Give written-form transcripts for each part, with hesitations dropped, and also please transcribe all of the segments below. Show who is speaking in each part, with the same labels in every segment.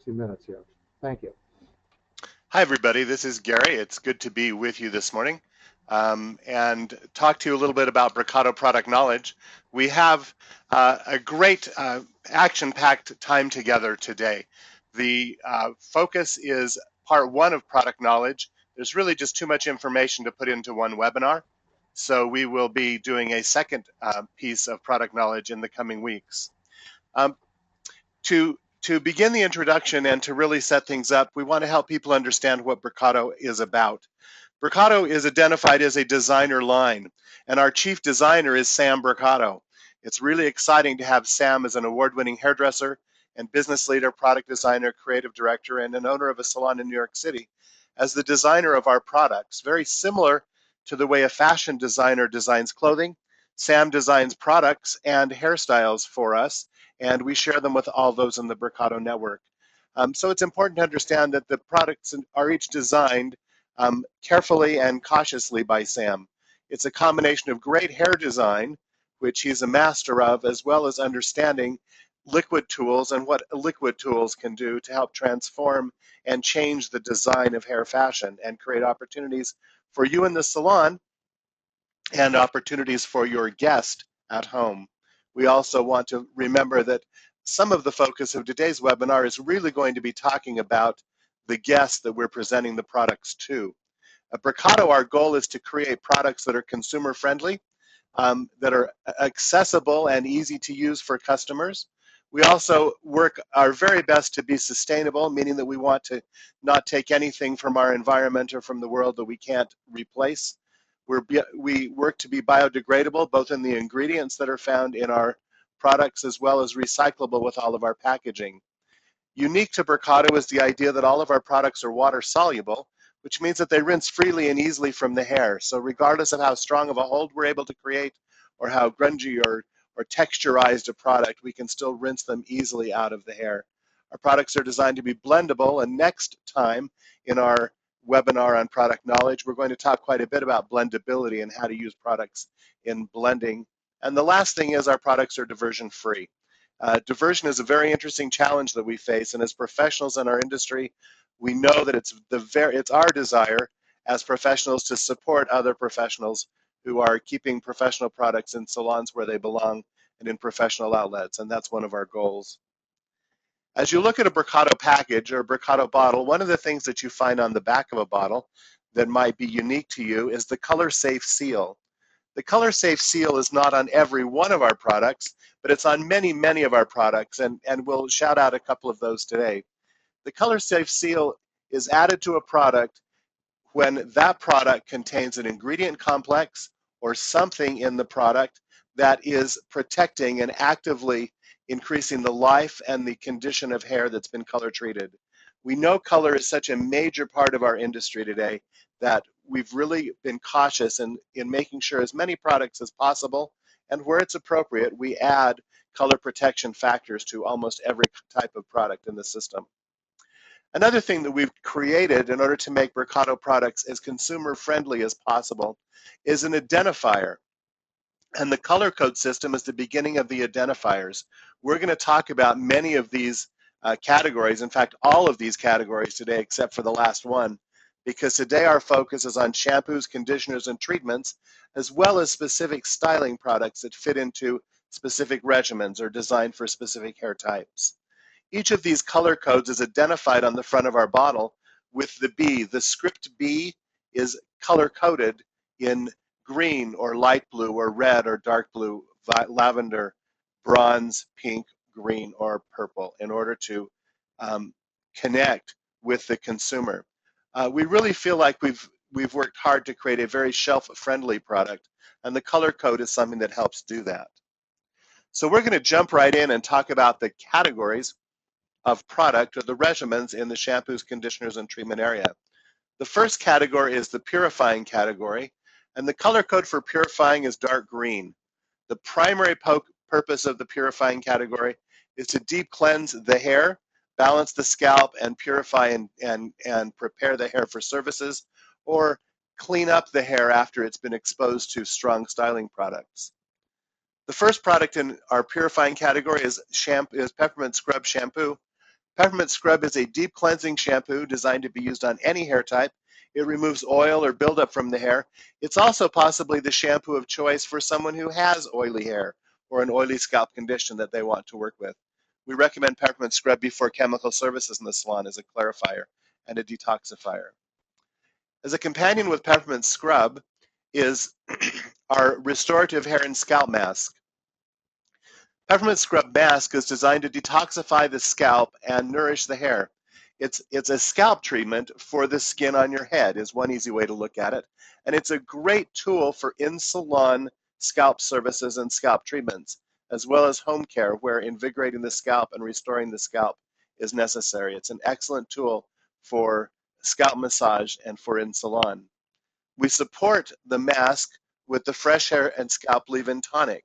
Speaker 1: 60 minutes here. Thank you.
Speaker 2: Hi, everybody. This is Gary. It's good to be with you this morning and talk to you a little bit about Brocato product knowledge. We have a great action-packed time together today. The focus is part one of product knowledge. There's really just too much information to put into one webinar. So we will be doing a second piece of product knowledge in the coming weeks. Um, to begin the introduction and to really set things up, we want to help people understand what Brocato is about. Brocato is identified as a designer line, and our chief designer is Sam Brocato. It's really exciting to have Sam as an award-winning hairdresser and business leader, product designer, creative director, and an owner of a salon in New York City as the designer of our products. Very similar to the way a fashion designer designs clothing, Sam designs products and hairstyles for us, and we share them with all those in the Brocato network. So it's important to understand that the products are each designed carefully and cautiously by Sam. It's a combination of great hair design, which he's a master of, as well as understanding liquid tools and what liquid tools can do to help transform and change the design of hair fashion and create opportunities for you in the salon and opportunities for your guest at home. We also want to remember that some of the focus of today's webinar is really going to be talking about the guests that we're presenting the products to. At Brocato, our goal is to create products that are consumer friendly, that are accessible and easy to use for customers. We also work our very best to be sustainable, meaning that we want to not take anything from our environment or from the world that we can't replace. We work to be biodegradable, both in the ingredients that are found in our products as well as recyclable with all of our packaging. Unique to Brocato is the idea that all of our products are water soluble, which means that they rinse freely and easily from the hair. So regardless of how strong of a hold we're able to create or how grungy or texturized a product, we can still rinse them easily out of the hair. Our products are designed to be blendable, and next time in our webinar on product knowledge, we're going to talk quite a bit about blendability and how to use products in blending. And the last thing is our products are diversion free. Diversion is a very interesting challenge that we face, and as professionals in our industry, we know that it's our desire as professionals to support other professionals who are keeping professional products in salons where they belong and in professional outlets, and that's one of our goals. As you look at a Brocato package or a Brocato bottle, one of the things that you find on the back of a bottle that might be unique to you is the color safe seal. The color safe seal is not on every one of our products, but it's on many, many of our products, and we'll shout out a couple of those today. The color safe seal is added to a product when that product contains an ingredient complex or something in the product that is protecting and actively increasing the life and the condition of hair that's been color treated. We know color is such a major part of our industry today that we've really been cautious in making sure as many products as possible, and where it's appropriate, we add color protection factors to almost every type of product in the system. Another thing that we've created in order to make Brocato products as consumer friendly as possible is an identifier. And the color code system is the beginning of the identifiers. We're going to talk about many of these categories, in fact, all of these categories today, except for the last one, because today our focus is on shampoos, conditioners, and treatments, as well as specific styling products that fit into specific regimens or designed for specific hair types. Each of these color codes is identified on the front of our bottle with the B. The script B is color coded in green or light blue or red or dark blue, lavender, bronze, pink, green, or purple in order to connect with the consumer. We really feel like we've worked hard to create a very shelf-friendly product, and the color code is something that helps do that. So we're going to jump right in and talk about the categories of product or the regimens in the shampoos, conditioners, and treatment area. The first category is the purifying category, and the color code for purifying is dark green. The primary purpose of the purifying category is to deep cleanse the hair, balance the scalp, and purify and prepare the hair for services, or clean up the hair after it's been exposed to strong styling products. The first product in our purifying category is peppermint scrub shampoo. Peppermint Scrub is a deep cleansing shampoo designed to be used on any hair type. It removes oil or buildup from the hair. It's also possibly the shampoo of choice for someone who has oily hair or an oily scalp condition that they want to work with. We recommend Peppermint Scrub before chemical services in the salon as a clarifier and a detoxifier. As a companion with Peppermint Scrub is our restorative hair and scalp mask. Peppermint Scrub Mask is designed to detoxify the scalp and nourish the hair. It's a scalp treatment for the skin on your head is one easy way to look at it. And it's a great tool for in-salon scalp services and scalp treatments, as well as home care where invigorating the scalp and restoring the scalp is necessary. It's an excellent tool for scalp massage and for in-salon. We support the mask with the Fresh Hair and Scalp Leave-In Tonic.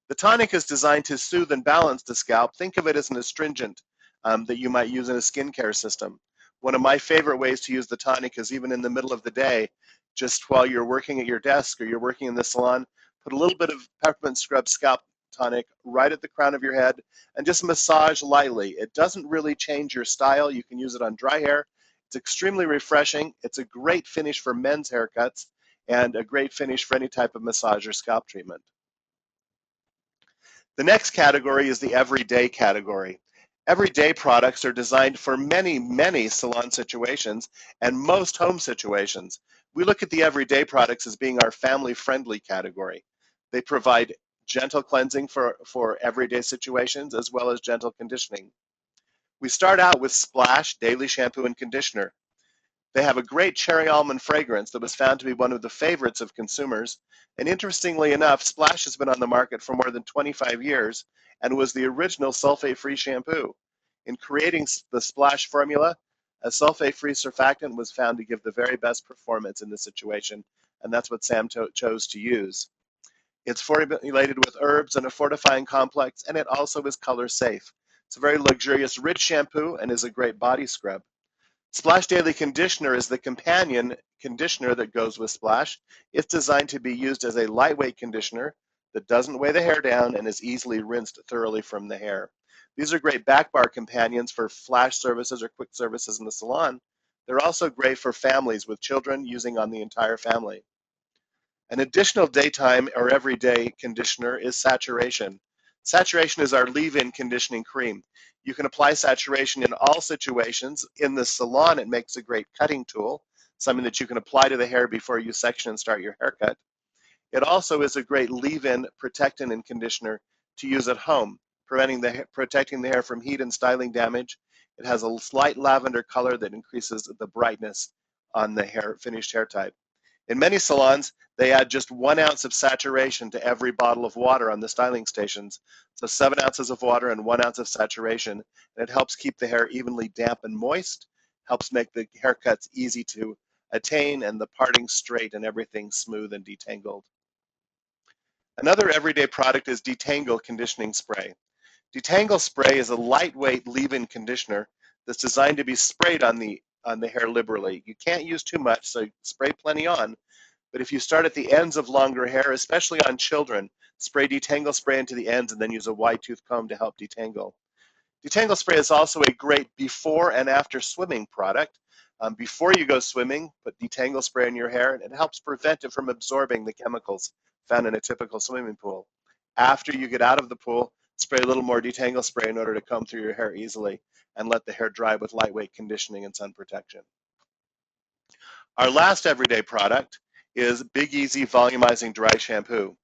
Speaker 2: The tonic is designed to soothe and balance the scalp. Think of it as an astringent that you might use in a skincare system. One of my favorite ways to use the tonic is even in the middle of the day, just while you're working at your desk or you're working in the salon, put a little bit of Peppermint Scrub Scalp Tonic right at the crown of your head and just massage lightly. It doesn't really change your style. You can use it on dry hair. It's extremely refreshing. It's a great finish for men's haircuts and a great finish for any type of massage or scalp treatment. The next category is the everyday category. Everyday products are designed for many, many salon situations and most home situations. We look at the everyday products as being our family-friendly category. They provide gentle cleansing for everyday situations as well as gentle conditioning. We start out with Splash Daily Shampoo and Conditioner. They have a great cherry almond fragrance that was found to be one of the favorites of consumers. And interestingly enough, Splash has been on the market for more than 25 years and was the original sulfate-free shampoo. In creating the Splash formula, a sulfate-free surfactant was found to give the very best performance in this situation, and that's what Sam chose to use. It's formulated with herbs and a fortifying complex, and it also is color safe. It's a very luxurious, rich shampoo and is a great body scrub. Splash Daily Conditioner is the companion conditioner that goes with Splash. It's designed to be used as a lightweight conditioner that doesn't weigh the hair down and is easily rinsed thoroughly from the hair. These are great back bar companions for flash services or quick services in the salon. They're also great for families with children using on the entire family. An additional daytime or everyday conditioner is Saturation. Saturation is our leave-in conditioning cream. You can apply saturation in all situations. In the salon, it makes a great cutting tool, something that you can apply to the hair before you section and start your haircut. It also is a great leave-in protectant and conditioner to use at home, protecting the hair from heat and styling damage. It has a slight lavender color that increases the brightness on the finished hair type. In many salons, they add just 1 ounce of saturation to every bottle of water on the styling stations. So 7 ounces of water and 1 ounce of saturation. And it helps keep the hair evenly damp and moist, helps make the haircuts easy to attain and the parting straight and everything smooth and detangled. Another everyday product is Detangle Conditioning Spray. Detangle Spray is a lightweight leave-in conditioner that's designed to be sprayed on the hair liberally. You can't use too much, so spray plenty on. But if you start at the ends of longer hair, especially on children, spray detangle spray into the ends and then use a wide tooth comb to help detangle. Detangle spray is also a great before and after swimming product. Before you go swimming, put detangle spray in your hair and it helps prevent it from absorbing the chemicals found in a typical swimming pool. After you get out of the pool, spray a little more detangle spray in order to comb through your hair easily and let the hair dry with lightweight conditioning and sun protection. Our last everyday product is Big Easy Volumizing Dry Shampoo.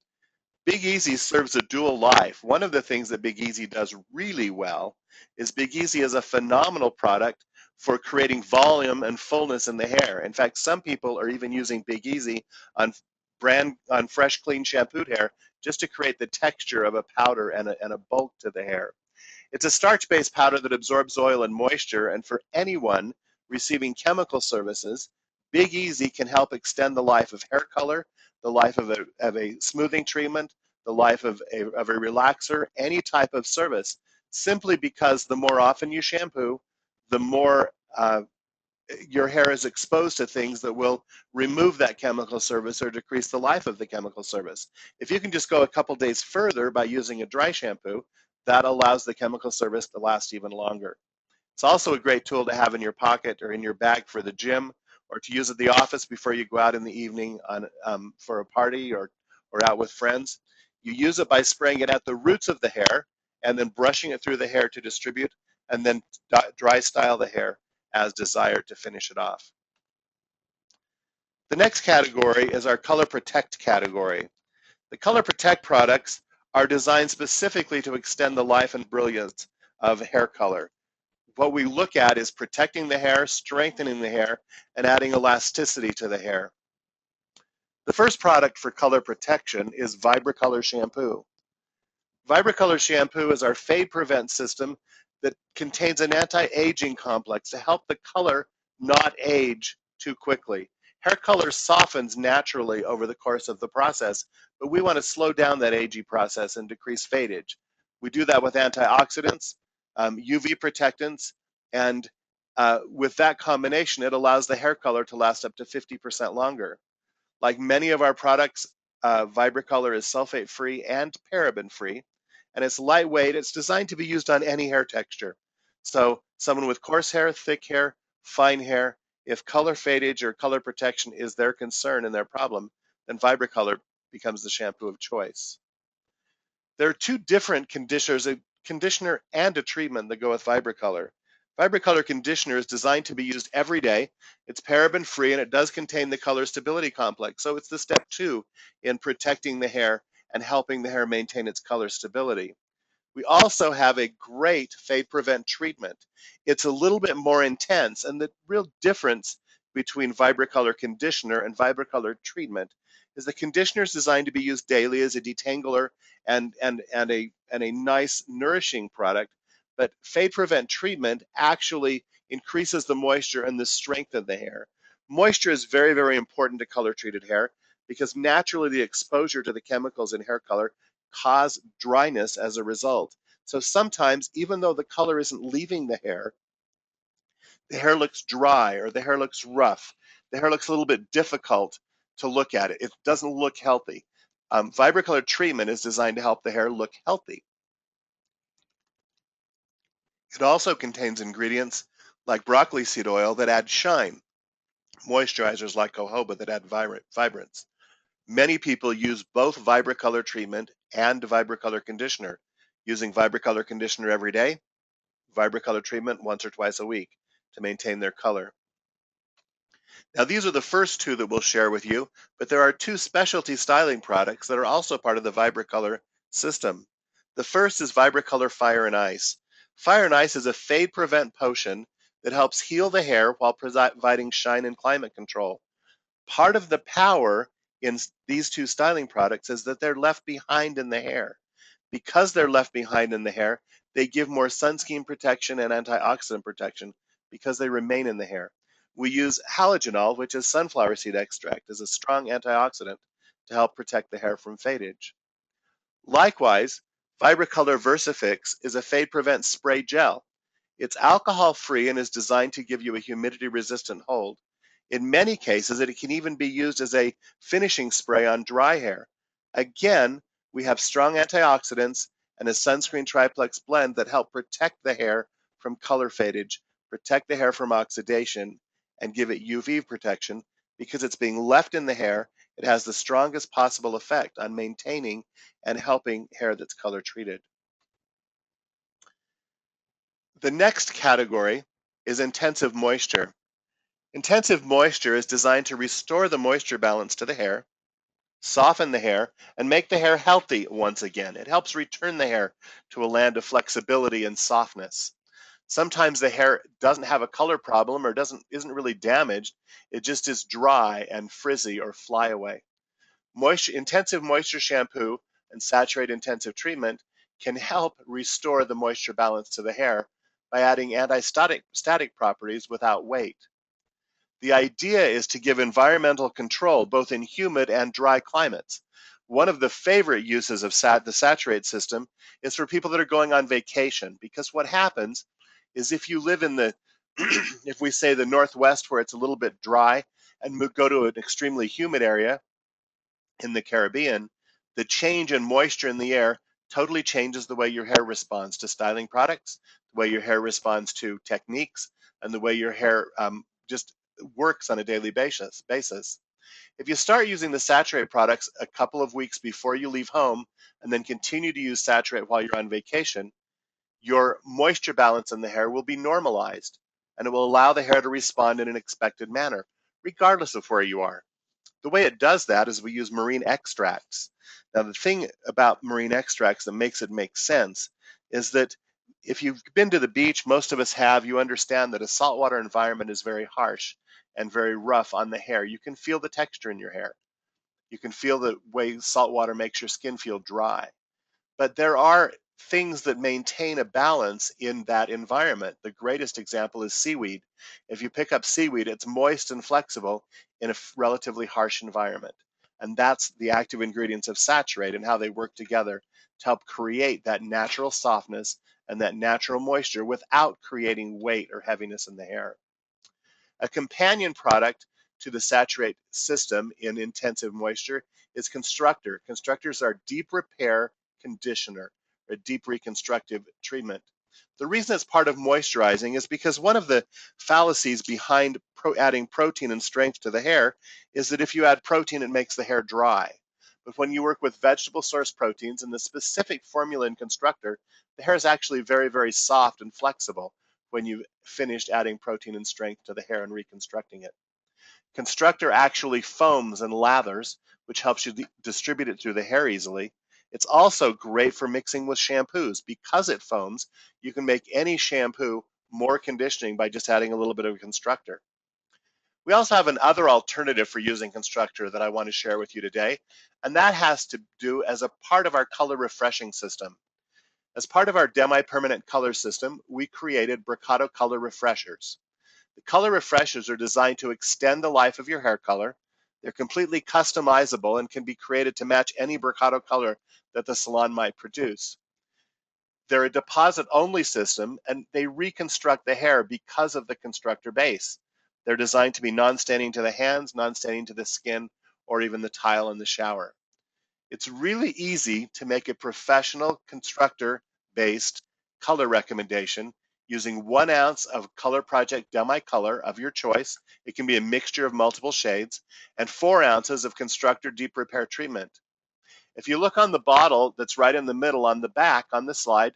Speaker 2: Big Easy serves a dual life. One of the things that Big Easy does really well is Big Easy is a phenomenal product for creating volume and fullness in the hair. In fact, some people are even using Big Easy on fresh, clean, shampooed hair just to create the texture of a powder and a bulk to the hair. It's a starch-based powder that absorbs oil and moisture, and for anyone receiving chemical services, Big Easy can help extend the life of hair color, the life of a smoothing treatment, the life of a relaxer, any type of service, simply because the more often you shampoo, the more your hair is exposed to things that will remove that chemical service or decrease the life of the chemical service. If you can just go a couple days further by using a dry shampoo, that allows the chemical service to last even longer. It's also a great tool to have in your pocket or in your bag for the gym, or to use at the office before you go out in the evening for a party or out with friends. You use it by spraying it at the roots of the hair and then brushing it through the hair to distribute, and then dry style the hair as desired to finish it off. The next category is our Color Protect category. The Color Protect products are designed specifically to extend the life and brilliance of hair color. What we look at is protecting the hair, strengthening the hair, and adding elasticity to the hair. The first product for color protection is Vibracolor Shampoo. Vibracolor Shampoo is our fade prevent system that contains an anti-aging complex to help the color not age too quickly. Hair color softens naturally over the course of the process, but we want to slow down that aging process and decrease fadage. We do that with antioxidants, UV protectants, and with that combination, it allows the hair color to last up to 50% longer. Like many of our products, Vibracolor is sulfate-free and paraben-free, and it's lightweight. It's designed to be used on any hair texture. So someone with coarse hair, thick hair, fine hair, if color fadage or color protection is their concern and their problem, then Vibracolor becomes the shampoo of choice. There are two different conditioners, a conditioner and a treatment that go with Vibracolor. Vibracolor conditioner is designed to be used every day. It's paraben free and it does contain the color stability complex. So it's the step 2 in protecting the hair and helping the hair maintain its color stability. We also have a great fade prevent treatment. It's a little bit more intense, and the real difference between Vibracolor conditioner and Vibracolor treatment is the conditioner is designed to be used daily as a detangler and a nice nourishing product, but fade prevent treatment actually increases the moisture and the strength of the hair. Moisture is very, very important to color treated hair because naturally the exposure to the chemicals in hair color cause dryness as a result. So sometimes, even though the color isn't leaving the hair looks dry or the hair looks rough. The hair looks a little bit difficult to look at it. It doesn't look healthy. Vibracolor treatment is designed to help the hair look healthy. It also contains ingredients like broccoli seed oil that add shine, moisturizers like jojoba that add vibrance. Many people use both Vibracolor treatment and Vibracolor conditioner, using Vibracolor conditioner every day, Vibracolor treatment once or twice a week to maintain their color. Now, these are the first two that we'll share with you, but there are two specialty styling products that are also part of the Vibracolor system. The first is Vibracolor Fire and Ice. Fire and Ice is a fade prevent potion that helps heal the hair while providing shine and climate control. Part of the power in these two styling products is that they're left behind in the hair. Because they're left behind in the hair, they give more sunscreen protection and antioxidant protection because they remain in the hair. We use halogenol, which is sunflower seed extract, as a strong antioxidant to help protect the hair from fadage. Likewise, Vibracolor Versafix is a fade prevent spray gel. It's alcohol-free and is designed to give you a humidity-resistant hold. In many cases, it can even be used as a finishing spray on dry hair. Again, we have strong antioxidants and a sunscreen triplex blend that help protect the hair from color fadage, protect the hair from oxidation, and give it UV protection. Because it's being left in the hair, it has the strongest possible effect on maintaining and helping hair that's color treated. The next category is intensive moisture. Intensive moisture is designed to restore the moisture balance to the hair, soften the hair, and make the hair healthy once again. It helps return the hair to a land of flexibility and softness. Sometimes the hair doesn't have a color problem or isn't really damaged. It just is dry and frizzy or fly away. Intensive moisture shampoo and saturate intensive treatment can help restore the moisture balance to the hair by adding anti-static properties without weight. The idea is to give environmental control both in humid and dry climates. One of the favorite uses of the saturate system is for people that are going on vacation, because what happens is if you live in the, if we say the Northwest where it's a little bit dry and go to an extremely humid area in the Caribbean, the change in moisture in the air totally changes the way your hair responds to styling products, the way your hair responds to techniques, and the way your hair just works on a daily basis. If you start using the Saturate products a couple of weeks before you leave home and then continue to use Saturate while you're on vacation, your moisture balance in the hair will be normalized, and it will allow the hair to respond in an expected manner, regardless of where you are. The way it does that is we use marine extracts. Now, the thing about marine extracts that makes it make sense is that if you've been to the beach, most of us have, you understand that a saltwater environment is very harsh and very rough on the hair. You can feel the texture in your hair. You can feel the way salt water makes your skin feel dry. But there are things that maintain a balance in that environment. The greatest example is seaweed. If you pick up seaweed, it's moist and flexible in a relatively harsh environment. And that's the active ingredients of Saturate and how they work together to help create that natural softness and that natural moisture without creating weight or heaviness in the hair. A companion product to the Saturate system in intensive moisture is Constructor. Constructors are deep repair conditioner, a deep reconstructive treatment. The reason it's part of moisturizing is because one of the fallacies behind adding protein and strength to the hair is that if you add protein, it makes the hair dry. But when you work with vegetable source proteins and the specific formula in Constructor, the hair is actually very, very soft and flexible when you've finished adding protein and strength to the hair and reconstructing it. Constructor actually foams and lathers, which helps you distribute it through the hair easily. It's also great for mixing with shampoos. Because it foams, you can make any shampoo more conditioning by just adding a little bit of Constructor. We also have another alternative for using Constructor that I want to share with you today, and that has to do as a part of our color refreshing system. As part of our demi-permanent color system, we created Brocato Color Refreshers. The color refreshers are designed to extend the life of your hair color. They're completely customizable and can be created to match any Brocato color that the salon might produce. They're a deposit-only system, and they reconstruct the hair because of the Constructor base. They're designed to be non-staining to the hands, non-staining to the skin, or even the tile in the shower. It's really easy to make a professional Constructor-based color recommendation using 1 ounce of Color Project Demi Color of your choice. It can be a mixture of multiple shades, and 4 ounces of Constructor Deep Repair Treatment. If you look on the bottle that's right in the middle on the back on the slide,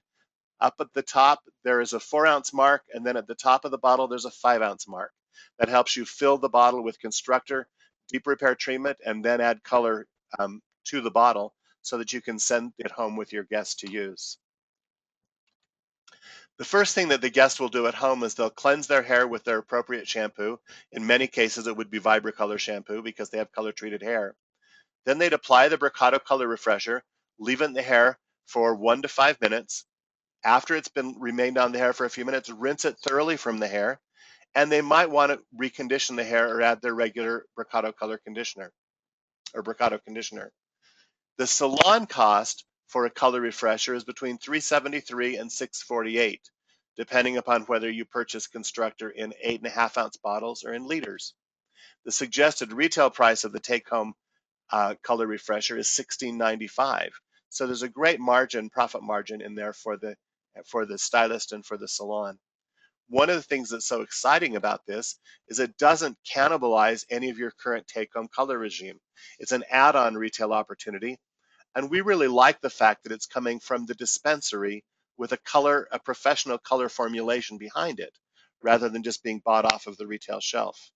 Speaker 2: up at the top there is a 4-ounce mark, and then at the top of the bottle there's a 5-ounce mark. That helps you fill the bottle with Constructor Deep Repair Treatment and then add color to the bottle so that you can send it home with your guests to use. The first thing that the guest will do at home is they'll cleanse their hair with their appropriate shampoo. In many cases, it would be Vibracolor shampoo because they have color-treated hair. Then they'd apply the Brocato Color Refresher, leave it in the hair for 1 to 5 minutes. After it's been remained on the hair for a few minutes, rinse it thoroughly from the hair, and they might want to recondition the hair or add their regular Brocato Color Conditioner or Brocato Conditioner. The salon cost for a color refresher is between $373 and $648, depending upon whether you purchase Constructor in 8.5-ounce bottles or in liters. The suggested retail price of the take-home color refresher is $16.95. So there's a great margin, profit margin in there for the stylist and for the salon. One of the things that's so exciting about this is it doesn't cannibalize any of your current take-home color regime. It's an add-on retail opportunity. And we really like the fact that it's coming from the dispensary with a professional color formulation behind it, rather than just being bought off of the retail shelf.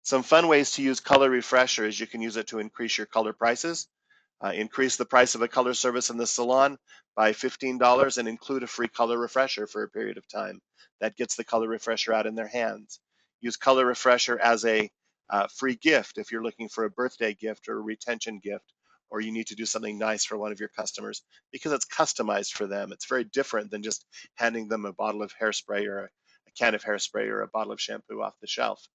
Speaker 2: Some fun ways to use color refresher is you can use it to increase your color prices, increase the price of a color service in the salon by $15 and include a free color refresher for a period of time. That gets the color refresher out in their hands. Use color refresher as a free gift if you're looking for a birthday gift or a retention gift, or you need to do something nice for one of your customers because it's customized for them. It's very different than just handing them a bottle of hairspray or a can of hairspray or a bottle of shampoo off the shelf.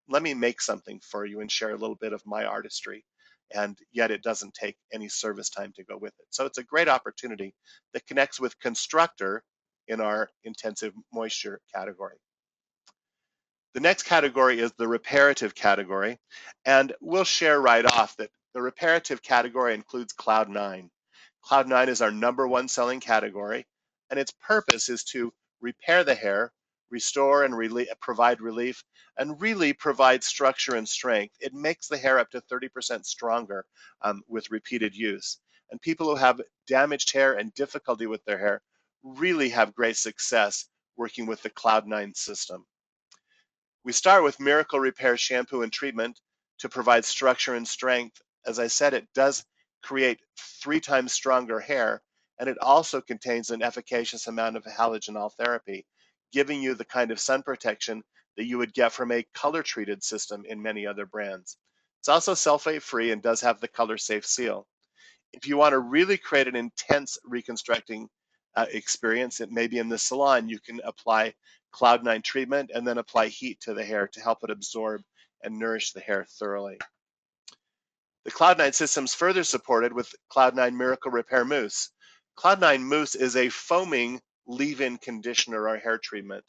Speaker 2: Let me make something for you and share a little bit of my artistry, and yet it doesn't take any service time to go with it. So it's a great opportunity that connects with Constructor in our intensive moisture category. The next category is the reparative category, and we'll share right off that the reparative category includes Cloud9. Cloud9 is our #1 selling category, and its purpose is to repair the hair, restore and provide relief, and really provide structure and strength. It makes the hair up to 30% stronger with repeated use. And people who have damaged hair and difficulty with their hair really have great success working with the Cloud9 system. We start with Miracle Repair shampoo and treatment to provide structure and strength. As I said, it does create 3 times stronger hair, and it also contains an efficacious amount of halogenol therapy, giving you the kind of sun protection that you would get from a color-treated system in many other brands. It's also sulfate-free and does have the color-safe seal. If you want to really create an intense reconstructing experience, it may be in the salon, you can apply Cloud9 treatment and then apply heat to the hair to help it absorb and nourish the hair thoroughly. The Cloud9 system is further supported with Cloud9 Miracle Repair Mousse. Cloud9 Mousse is a foaming leave-in conditioner or hair treatment.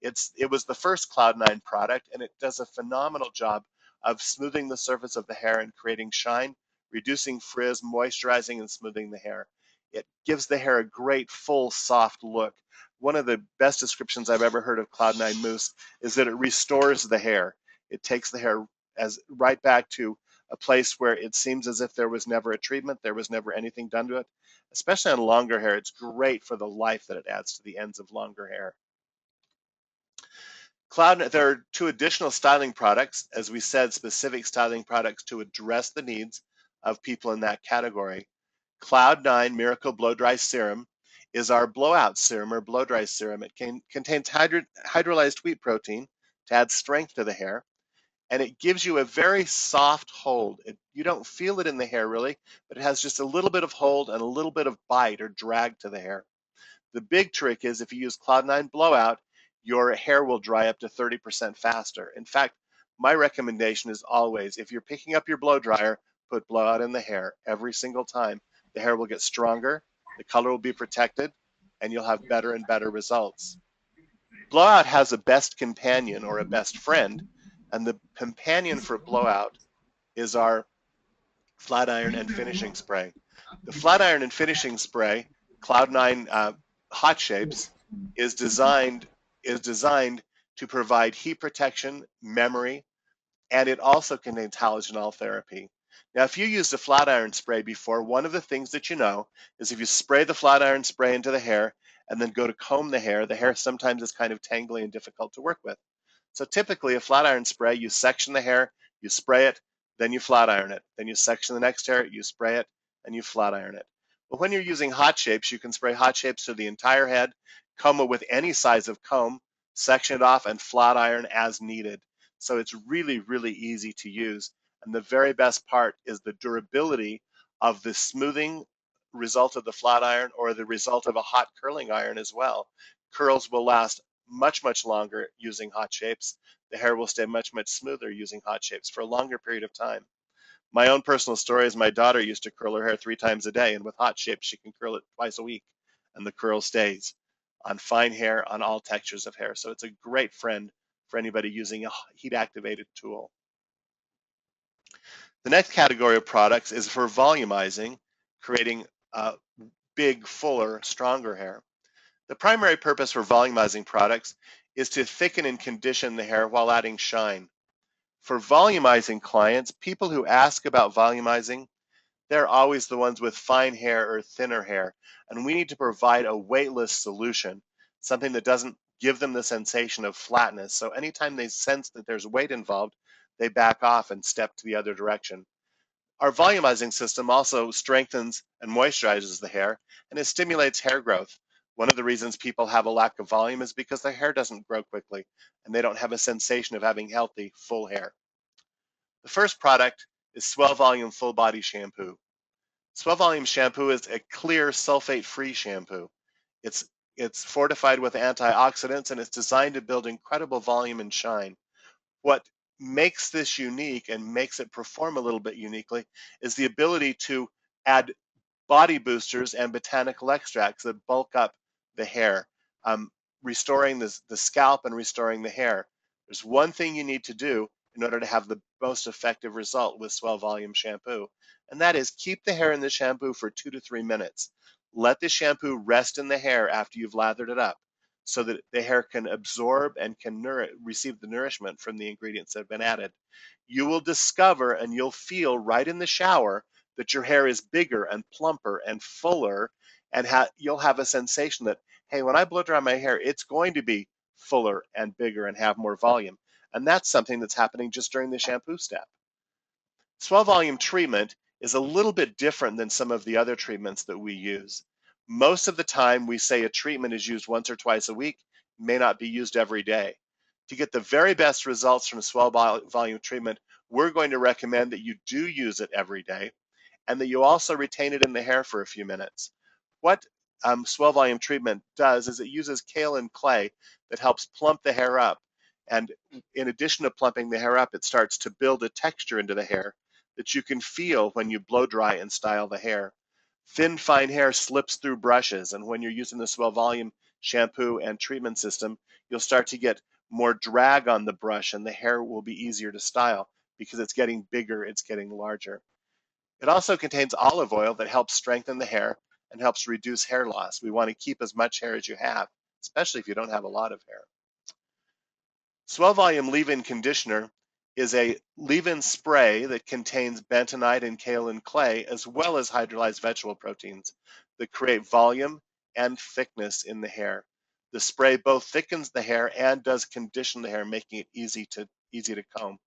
Speaker 2: It was the first Cloud9 product, and it does a phenomenal job of smoothing the surface of the hair and creating shine, reducing frizz, moisturizing and smoothing the hair. It gives the hair a great, full, soft look. One of the best descriptions I've ever heard of Cloud9 Mousse is that it restores the hair. It takes the hair right back to a place where it seems as if there was never a treatment, there was never anything done to it. Especially on longer hair, it's great for the life that it adds to the ends of longer hair. There are 2 additional styling products, as we said, specific styling products to address the needs of people in that category. Cloud9 Miracle Blow Dry Serum is our blowout serum or blow dry serum. It contains hydrolyzed wheat protein to add strength to the hair, and it gives you a very soft hold. You don't feel it in the hair really, but it has just a little bit of hold and a little bit of bite or drag to the hair. The big trick is if you use Cloud9 Blowout, your hair will dry up to 30% faster. In fact, my recommendation is always, if you're picking up your blow dryer, put Blowout in the hair every single time. The hair will get stronger, the color will be protected, and you'll have better and better results. Blowout has a best companion or a best friend, and the companion for Blowout is our flat iron and finishing spray. The flat iron and finishing spray, Cloud9 Hot Shapes, is designed to provide heat protection, memory, and it also contains halogenol therapy. Now, if you used a flat iron spray before, one of the things that you know is if you spray the flat iron spray into the hair and then go to comb the hair sometimes is kind of tangly and difficult to work with. So typically a flat iron spray, you section the hair, you spray it, then you flat iron it. Then you section the next hair, you spray it, and you flat iron it. But when you're using hot shapes, you can spray hot shapes to the entire head, comb it with any size of comb, section it off, and flat iron as needed. So it's really, really easy to use. And the very best part is the durability of the smoothing result of the flat iron or the result of a hot curling iron as well. Curls will last much, much longer using hot shapes. The hair will stay much, much smoother using hot shapes for a longer period of time. My own personal story is my daughter used to curl her hair 3 times a day, and with hot shapes, she can curl it twice a week, and the curl stays on fine hair, on all textures of hair. So it's a great friend for anybody using a heat-activated tool. The next category of products is for volumizing, creating big, fuller, stronger hair. The primary purpose for volumizing products is to thicken and condition the hair while adding shine. For volumizing clients, people who ask about volumizing, they're always the ones with fine hair or thinner hair, and we need to provide a weightless solution, something that doesn't give them the sensation of flatness. So anytime they sense that there's weight involved, they back off and step to the other direction. Our volumizing system also strengthens and moisturizes the hair, and it stimulates hair growth. One of the reasons people have a lack of volume is because their hair doesn't grow quickly, and they don't have a sensation of having healthy, full hair. The first product is Swell Volume Full Body Shampoo. Swell Volume Shampoo is a clear, sulfate-free shampoo. It's fortified with antioxidants, and it's designed to build incredible volume and shine. What makes this unique and makes it perform a little bit uniquely is the ability to add body boosters and botanical extracts that bulk up the hair, restoring the scalp and restoring the hair. There's one thing you need to do in order to have the most effective result with Swell Volume Shampoo, and that is keep the hair in the shampoo for 2 to 3 minutes. Let the shampoo rest in the hair after you've lathered it up. so that the hair can absorb and can receive the nourishment from the ingredients that have been added. You will discover and you'll feel right in the shower that your hair is bigger and plumper and fuller, and you'll have a sensation that, hey, when I blow dry my hair, it's going to be fuller and bigger and have more volume. And that's something that's happening just during the shampoo step. Swell volume treatment is a little bit different than some of the other treatments that we use. Most of the time, we say a treatment is used once or twice a week, may not be used every day. To get the very best results from swell volume treatment, we're going to recommend that you do use it every day and that you also retain it in the hair for a few minutes. What swell volume treatment does is it uses kaolin clay that helps plump the hair up. And in addition to plumping the hair up, it starts to build a texture into the hair that you can feel when you blow dry and style the hair. Thin, fine hair slips through brushes, and when you're using the swell volume shampoo and treatment system, you'll start to get more drag on the brush, and the hair will be easier to style because it's getting bigger, it's getting larger. It also contains olive oil that helps strengthen the hair and helps reduce hair loss. We want to keep as much hair as you have, especially if you don't have a lot of hair. Swell Volume Leave-In Conditioner is a leave-in spray that contains bentonite and kaolin clay, as well as hydrolyzed vegetable proteins that create volume and thickness in the hair. The spray both thickens the hair and does condition the hair, making it easy to comb.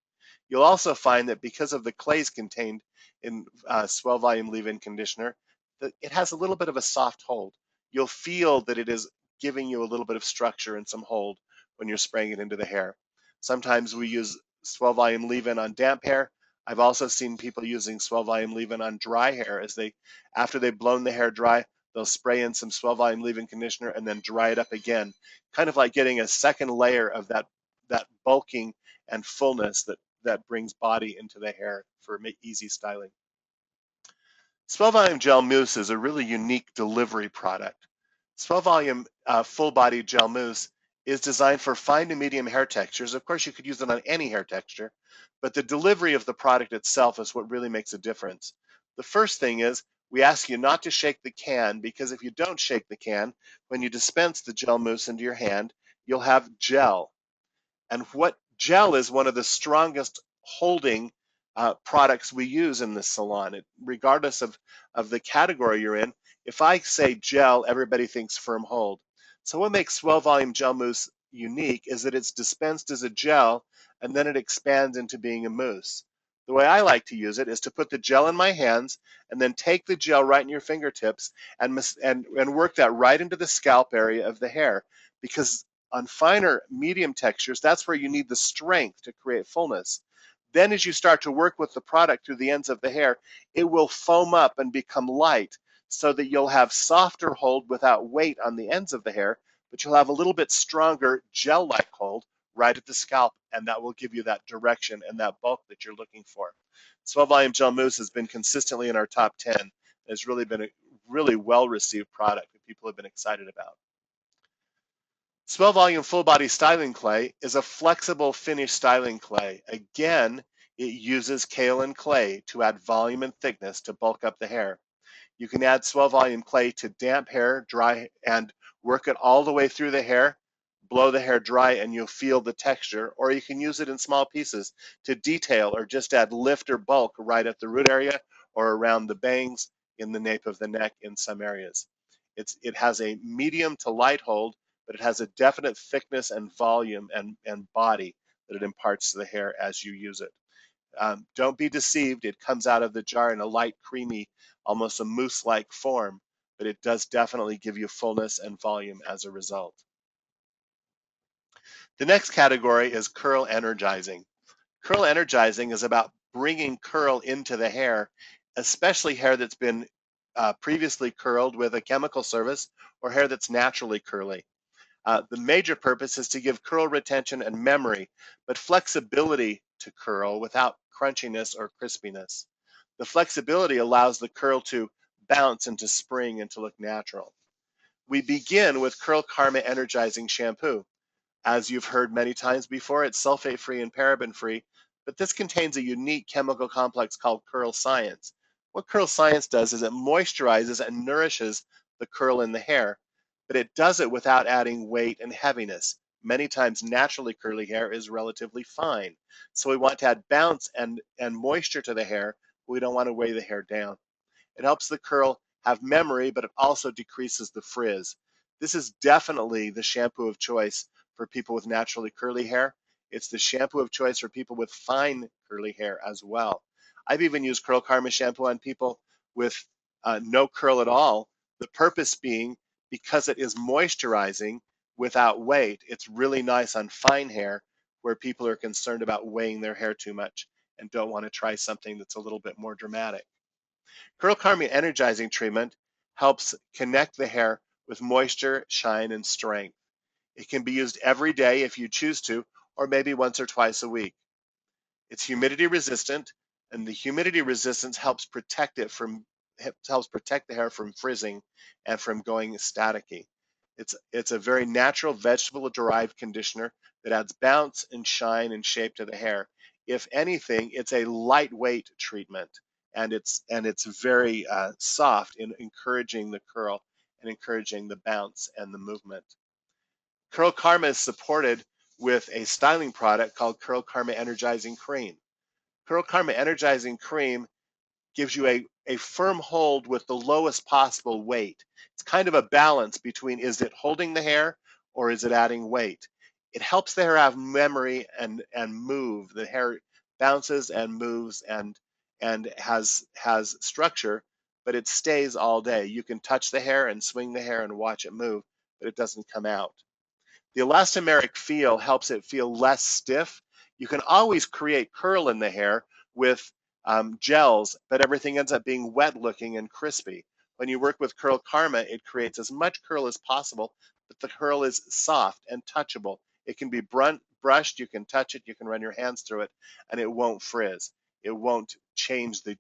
Speaker 2: You'll also find that because of the clays contained in Swell Volume Leave-In Conditioner, that it has a little bit of a soft hold. You'll feel that it is giving you a little bit of structure and some hold when you're spraying it into the hair. Sometimes we use Swell Volume Leave-In on damp hair. I've also seen people using Swell Volume Leave-In on dry hair after they've blown the hair dry, they'll spray in some Swell Volume Leave-In Conditioner and then dry it up again, kind of like getting a second layer of that bulking and fullness that brings body into the hair for easy styling. Swell Volume Gel Mousse is a really unique delivery product. Swell Volume Full Body Gel Mousse is designed for fine to medium hair textures. Of course, you could use it on any hair texture, but the delivery of the product itself is what really makes a difference. The first thing is we ask you not to shake the can, because if you don't shake the can, when you dispense the gel mousse into your hand, you'll have gel. And what gel is one of the strongest holding products we use in the salon. Regardless of the category you're in, if I say gel, everybody thinks firm hold. So what makes Swell Volume Gel Mousse unique is that it's dispensed as a gel and then it expands into being a mousse. The way I like to use it is to put the gel in my hands and then take the gel right in your fingertips and work that right into the scalp area of the hair, because on finer medium textures, that's where you need the strength to create fullness. Then as you start to work with the product through the ends of the hair, it will foam up and become light so that you'll have softer hold without weight on the ends of the hair, but you'll have a little bit stronger gel-like hold right at the scalp, and that will give you that direction and that bulk that you're looking for. Swell Volume Gel Mousse has been consistently in our top 10. It's really been a really well-received product that people have been excited about. Swell Volume Full Body Styling Clay is a flexible finish styling clay. Again, it uses kaolin clay to add volume and thickness to bulk up the hair. You can add Swell Volume clay to damp hair, dry, and work it all the way through the hair, blow the hair dry, and you'll feel the texture. Or you can use it in small pieces to detail or just add lift or bulk right at the root area or around the bangs, in the nape of the neck in some areas. It has a medium to light hold, but it has a definite thickness and volume and body that it imparts to the hair as you use it. Don't be deceived. It comes out of the jar in a light, creamy, almost a mousse-like form, but it does definitely give you fullness and volume as a result. The next category is curl energizing. Curl energizing is about bringing curl into the hair, especially hair that's been previously curled with a chemical service or hair that's naturally curly. The major purpose is to give curl retention and memory, but flexibility to curl without crunchiness or crispiness. The flexibility allows the curl to bounce and to spring and to look natural. We begin with Curl Karma Energizing Shampoo. As you've heard many times before, it's sulfate-free and paraben-free, but this contains a unique chemical complex called Curl Science. What Curl Science does is it moisturizes and nourishes the curl in the hair. but it does it without adding weight and heaviness. Many times naturally curly hair is relatively fine. So we want to add bounce and moisture to the hair. We don't want to weigh the hair down. It helps the curl have memory, but it also decreases the frizz. This is definitely the shampoo of choice for people with naturally curly hair. It's the shampoo of choice for people with fine curly hair as well. I've even used Curl Karma shampoo on people with no curl at all. The purpose being because it is moisturizing without weight. It's really nice on fine hair where people are concerned about weighing their hair too much and don't want to try something that's a little bit more dramatic. Curl Karma energizing treatment helps connect the hair with moisture, shine, and strength. It can be used every day if you choose to, or maybe once or twice a week. It's humidity resistant, and the humidity resistance helps protect the hair from frizzing and from going staticky. It's a very natural vegetable derived conditioner that adds bounce and shine and shape to the hair. If anything, it's a lightweight treatment, and it's very soft in encouraging the curl and encouraging the bounce and the movement. Curl Karma is supported with a styling product called Curl Karma Energizing Cream. Curl Karma Energizing Cream gives you a firm hold with the lowest possible weight. It's kind of a balance between is it holding the hair or is it adding weight. It helps the hair have memory and move. The hair bounces and moves and has structure, but it stays all day. You can touch the hair and swing the hair and watch it move, but it doesn't come out. The elastomeric feel helps it feel less stiff. You can always create curl in the hair with gels, but everything ends up being wet looking and crispy. When you work with Curl Karma, it creates as much curl as possible, but the curl is soft and touchable. It can be brushed, you can touch it, you can run your hands through it, and it won't frizz. It won't change the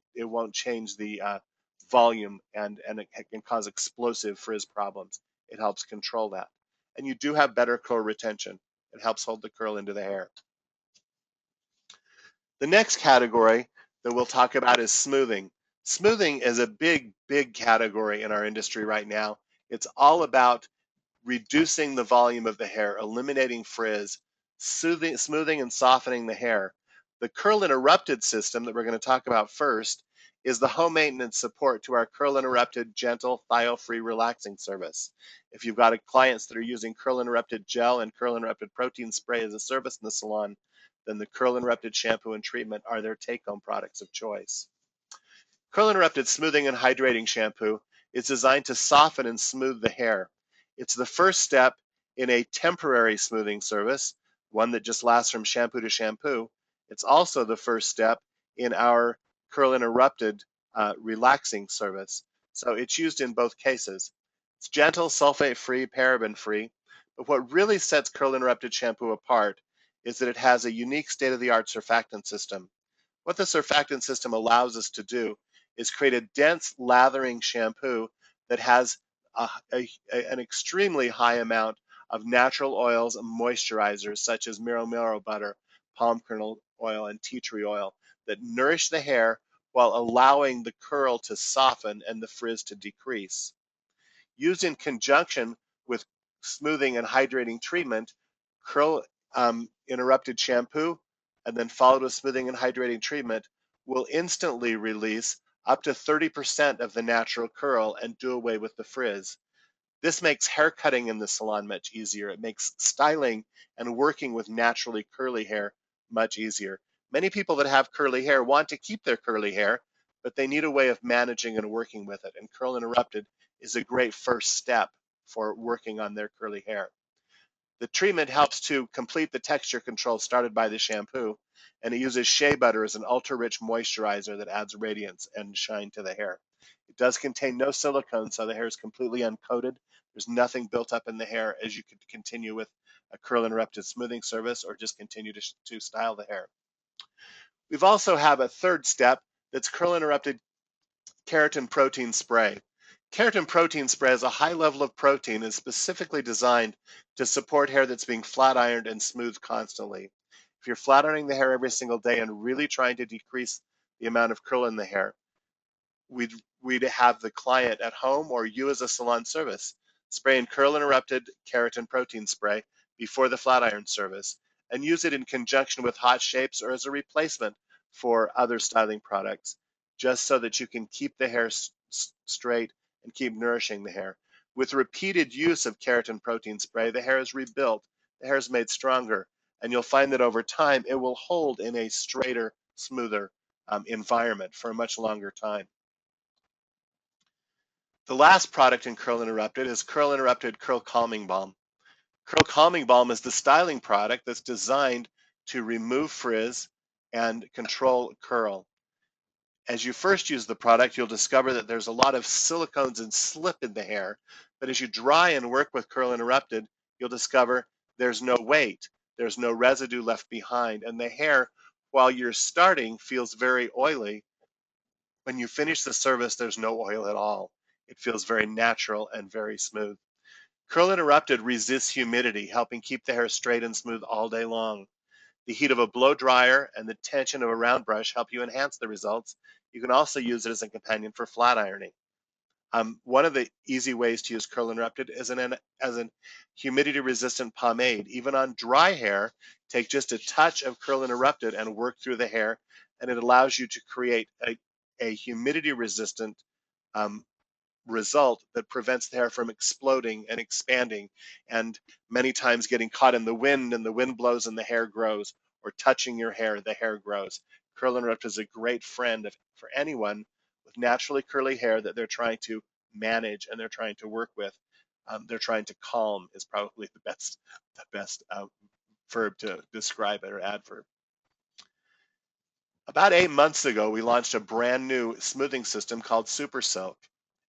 Speaker 2: volume, and it can cause explosive frizz problems. It helps control that, and you do have better curl retention. It helps hold the curl into the hair. The next category that we'll talk about is smoothing. Smoothing is a big category in our industry right now. It's all about reducing the volume of the hair, eliminating frizz, smoothing and softening the hair. The curl interrupted system that we're going to talk about first is the home maintenance support to our curl interrupted gentle thioil-free relaxing service. If you've got clients that are using curl interrupted gel and curl interrupted protein spray as a service in the salon, then the curl interrupted shampoo and treatment are their take-home products of choice. Curl Interrupted Smoothing and Hydrating Shampoo is designed to soften and smooth the hair. It's the first step in a temporary smoothing service, one that just lasts from shampoo to shampoo. It's also the first step in our Curl Interrupted relaxing service. So it's used in both cases. It's gentle, sulfate-free, paraben-free, but what really sets Curl Interrupted shampoo apart is that it has a unique state-of-the-art surfactant system. What the surfactant system allows us to do is create a dense lathering shampoo that has an extremely high amount of natural oils and moisturizers such as miro butter, palm kernel oil, and tea tree oil that nourish the hair while allowing the curl to soften and the frizz to decrease. Used in conjunction with smoothing and hydrating treatment, curl interrupted shampoo and then followed with smoothing and hydrating treatment will instantly release up to 30% of the natural curl and do away with the frizz. This makes hair cutting in the salon much easier. It makes styling and working with naturally curly hair much easier. Many people that have curly hair want to keep their curly hair, but they need a way of managing and working with it. And Curl Interrupted is a great first step for working on their curly hair. The treatment helps to complete the texture control started by the shampoo, and it uses shea butter as an ultra-rich moisturizer that adds radiance and shine to the hair. It does contain no silicone, so the hair is completely uncoated. There's nothing built up in the hair, as you could continue with a curl interrupted smoothing service or just continue to style the hair. We've also have a third step that's curl interrupted keratin protein spray. Keratin protein spray has a high level of protein and is specifically designed to support hair that's being flat ironed and smoothed constantly. If you're flat ironing the hair every single day and really trying to decrease the amount of curl in the hair, we'd have the client at home or you as a salon service Spray in Curl Interrupted Keratin Protein Spray before the flat iron service, and use it in conjunction with hot shapes or as a replacement for other styling products, just so that you can keep the hair straight and keep nourishing the hair. With repeated use of keratin protein spray, the hair is rebuilt, the hair is made stronger, and you'll find that over time it will hold in a straighter, smoother environment for a much longer time. The last product in Curl Interrupted is Curl Interrupted Curl Calming Balm. Curl Calming Balm is the styling product that's designed to remove frizz and control curl. As you first use the product, you'll discover that there's a lot of silicones and slip in the hair, but as you dry and work with Curl Interrupted, you'll discover there's no weight, there's no residue left behind, and the hair, while you're starting, feels very oily. When you finish the service, there's no oil at all. It feels very natural and very smooth. Curl Interrupted resists humidity, helping keep the hair straight and smooth all day long. The heat of a blow dryer and the tension of a round brush help you enhance the results. You can also use it as a companion for flat ironing. One of the easy ways to use Curl Interrupted is as an humidity-resistant pomade. Even on dry hair, take just a touch of Curl Interrupted and work through the hair, and it allows you to create a humidity-resistant um, result that prevents the hair from exploding and expanding and many times getting caught in the wind, and the wind blows and the hair grows, or touching your hair, the hair grows. Curl Interrupt is a great friend for anyone with naturally curly hair that they're trying to manage and they're trying to work with. They're trying to calm is probably the best verb to describe it, or adverb. About 8 months ago, we launched a brand new smoothing system called Supersilk.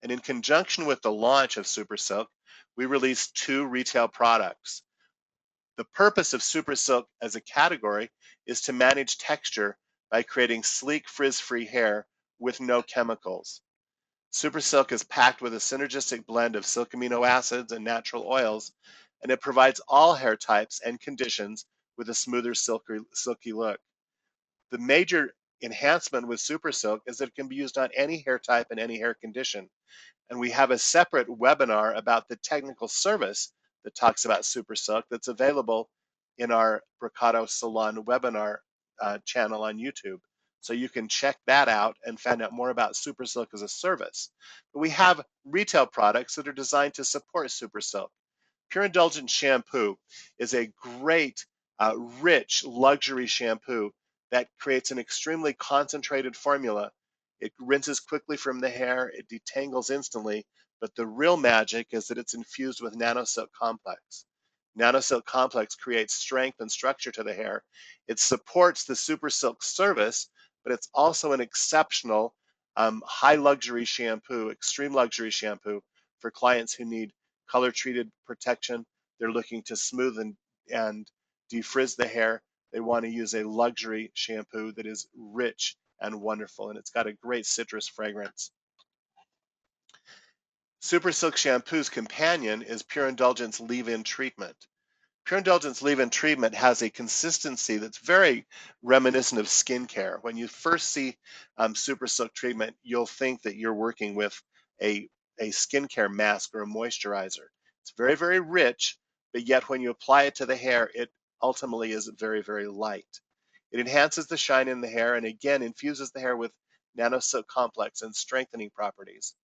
Speaker 2: And in conjunction with the launch of Supersilk, we released 2 retail products. The purpose of Supersilk as a category is to manage texture by creating sleek, frizz-free hair with no chemicals. Supersilk is packed with a synergistic blend of silk amino acids and natural oils, and it provides all hair types and conditions with a smoother, silky look. The major enhancement with Supersilk is that it can be used on any hair type and any hair condition. And we have a separate webinar about the technical service that talks about Supersilk that's available in our Brocato Salon webinar channel on YouTube. So you can check that out and find out more about Supersilk as a service. But we have retail products that are designed to support Supersilk. Pure Indulgent Shampoo is a great, rich luxury shampoo that creates an extremely concentrated formula. It rinses quickly from the hair, it detangles instantly, but the real magic is that it's infused with nanosilk complex. Nanosilk complex creates strength and structure to the hair. It supports the Super Silk service, but it's also an exceptional high luxury shampoo, extreme luxury shampoo for clients who need color treated protection. They're looking to smooth and defrizz the hair. They want to use a luxury shampoo that is rich and wonderful, and it's got a great citrus fragrance. Super Silk Shampoo's companion is Pure Indulgence Leave-In Treatment. Pure Indulgence Leave-In Treatment has a consistency that's very reminiscent of skincare. When you first see Super Silk treatment, you'll think that you're working with a skincare mask or a moisturizer. It's very, very rich, but yet when you apply it to the hair, it ultimately is very, very light. It enhances the shine in the hair and again infuses the hair with nanosilk complex and strengthening properties.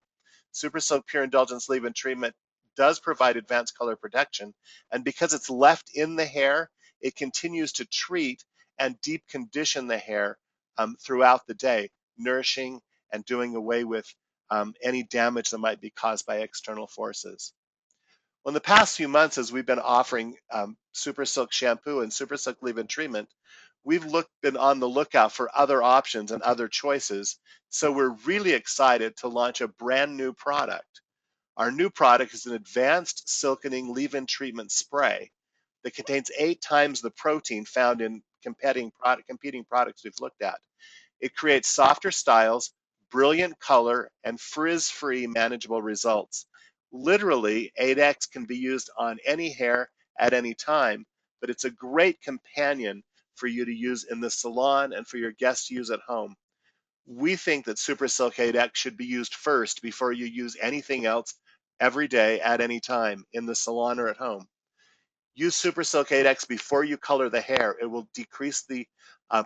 Speaker 2: Super Silk Pure Indulgence Leave-In Treatment does provide advanced color protection, and because it's left in the hair, it continues to treat and deep condition the hair throughout the day, nourishing and doing away with any damage that might be caused by external forces. Well, in the past few months, as we've been offering Super Silk Shampoo and Super Silk Leave-In Treatment, we've been on the lookout for other options and other choices. So we're really excited to launch a brand new product. Our new product is an advanced silkening leave-in treatment spray that contains 8 times the protein found in competing products we've looked at. It creates softer styles, brilliant color, and frizz-free manageable results. Literally, 8X can be used on any hair at any time, but it's a great companion for you to use in the salon and for your guests to use at home. We think that Super Silk 8X should be used first before you use anything else every day at any time in the salon or at home. Use Supersilk 8X before you color the hair. It will decrease the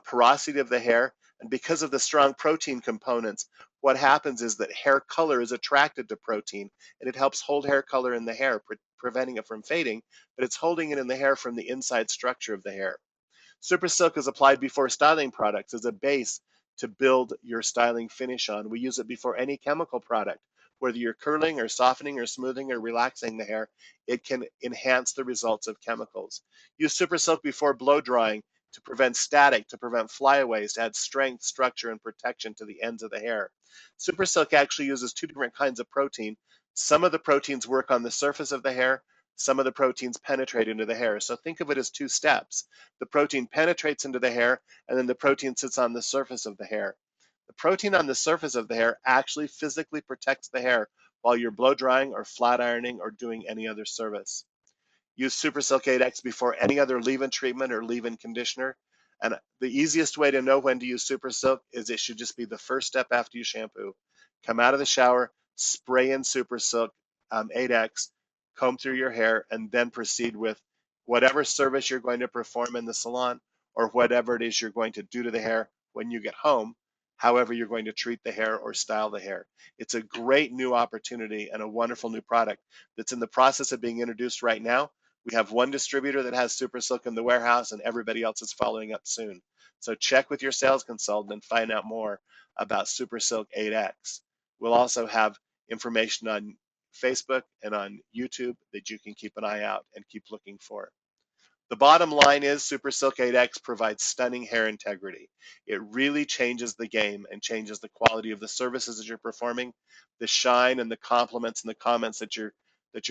Speaker 2: porosity of the hair. And because of the strong protein components, what happens is that hair color is attracted to protein, and it helps hold hair color in the hair, preventing it from fading, but it's holding it in the hair from the inside structure of the hair. Supersilk is applied before styling products as a base to build your styling finish on. We use it before any chemical product. Whether you're curling or softening or smoothing or relaxing the hair, it can enhance the results of chemicals. Use Supersilk before blow drying to prevent static, to prevent flyaways, to add strength, structure, and protection to the ends of the hair. Supersilk actually uses two different kinds of protein. Some of the proteins work on the surface of the hair, some of the proteins penetrate into the hair. So think of it as two steps. The protein penetrates into the hair, and then the protein sits on the surface of the hair. The protein on the surface of the hair actually physically protects the hair while you're blow drying or flat ironing or doing any other service. Use Supersilk 8X before any other leave-in treatment or leave-in conditioner. And the easiest way to know when to use Supersilk is it should just be the first step after you shampoo. Come out of the shower, spray in Supersilk 8X, comb through your hair, and then proceed with whatever service you're going to perform in the salon or whatever it is you're going to do to the hair when you get home, however you're going to treat the hair or style the hair. It's a great new opportunity and a wonderful new product that's in the process of being introduced right now. We have one distributor that has Supersilk in the warehouse, and everybody else is following up soon. So check with your sales consultant and find out more about Supersilk 8X. We'll also have information on Facebook and on YouTube that you can keep an eye out and keep looking for. The bottom line is Supersilk 8X provides stunning hair integrity. It really changes the game and changes the quality of the services that you're performing, the shine and the compliments and the comments that your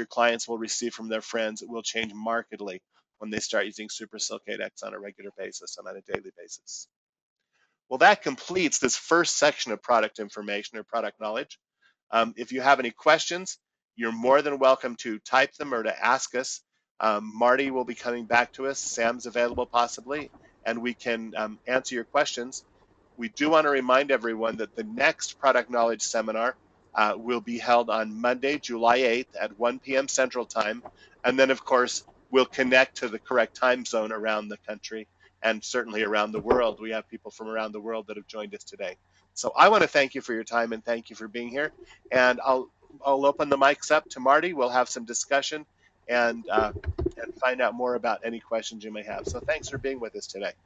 Speaker 2: clients will receive from their friends will change markedly when they start using Supersilk 8X on a regular basis and on a daily basis. Well, that completes this first section of product information or product knowledge. If you have any questions, you're more than welcome to type them or to ask us. Marty will be coming back to us. Sam's available possibly, and we can answer your questions. We do want to remind everyone that the next product knowledge seminar will be held on Monday, July 8th at 1 p.m. Central Time. And then, of course, we'll connect to the correct time zone around the country and certainly around the world. We have people from around the world that have joined us today. So I want to thank you for your time and thank you for being here. And I'll open the mics up to Marty. We'll have some discussion and find out more about any questions you may have. So thanks for being with us today.